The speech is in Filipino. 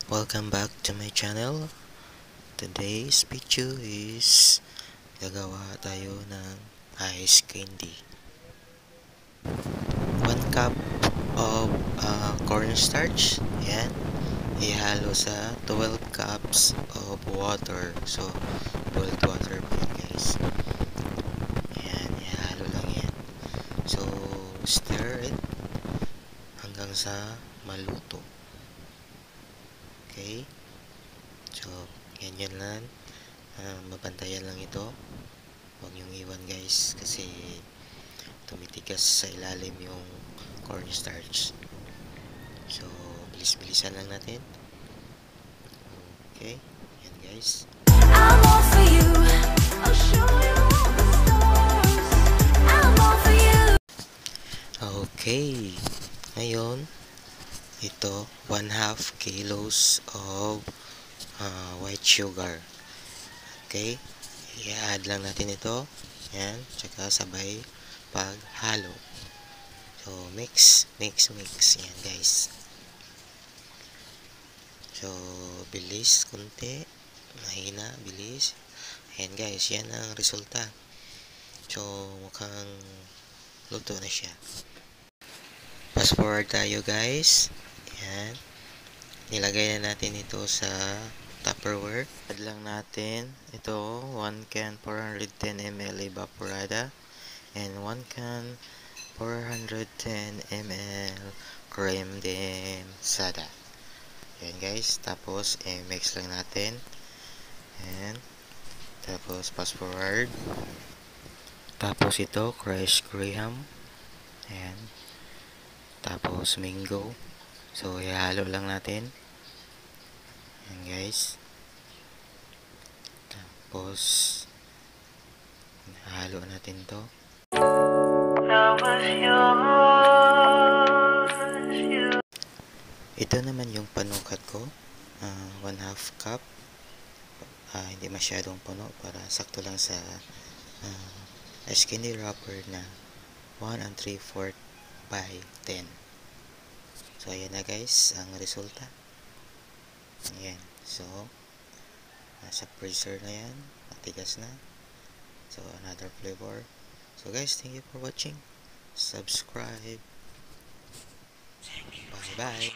Welcome back to my channel. Today's video is gagawa tayo ng ice candy. 1 cup of cornstarch. Yan. Ihalo sa 12 cups of water. So, boiled water po yan, guys. Yan. Ihalo lang yan. So, stir it hanggang sa maluto. Okay. So, ganyan lang. Mabantayan lang ito. Huwag yung iwan, guys, kasi tumitigas sa ilalim yung cornstarch. So, bilis-bilisan lang natin. Okay. Yan, guys. I'm all for you. I'll show you all the stars. I'm all for you. Okay. Ngayon, ito, 1/2 kilos of white sugar. Okay. I-add lang natin ito. Yan. Tsaka sabay paghalo. So, mix. Yan, guys. So, bilis, kunti. Mahina, bilis. Ayan, guys. Yan ang resulta. So, mukhang luto na siya. Fast forward tayo, guys. Yan. Nilagay na natin ito sa Tupperware. Add lang natin ito 1 can 410 ml evaporada and 1 can 410 ml creme de sada. Yan, guys. Tapos mix lang natin. And tapos fast forward. Tapos ito crushed graham. Ayan. Tapos mango. So, ihalo lang natin. Ayan, guys. Tapos, halo natin to. Ito naman yung panukat ko. 1/2 cup. Hindi masyadong puno para sakto lang sa ice candy wrapper na 1 3/4 by 10. So, ayan na, guys, ang resulta. Ayan. So, nasa freezer na yan. Matigas na. So, another flavor. So, guys, thank you for watching. Subscribe. Bye-bye.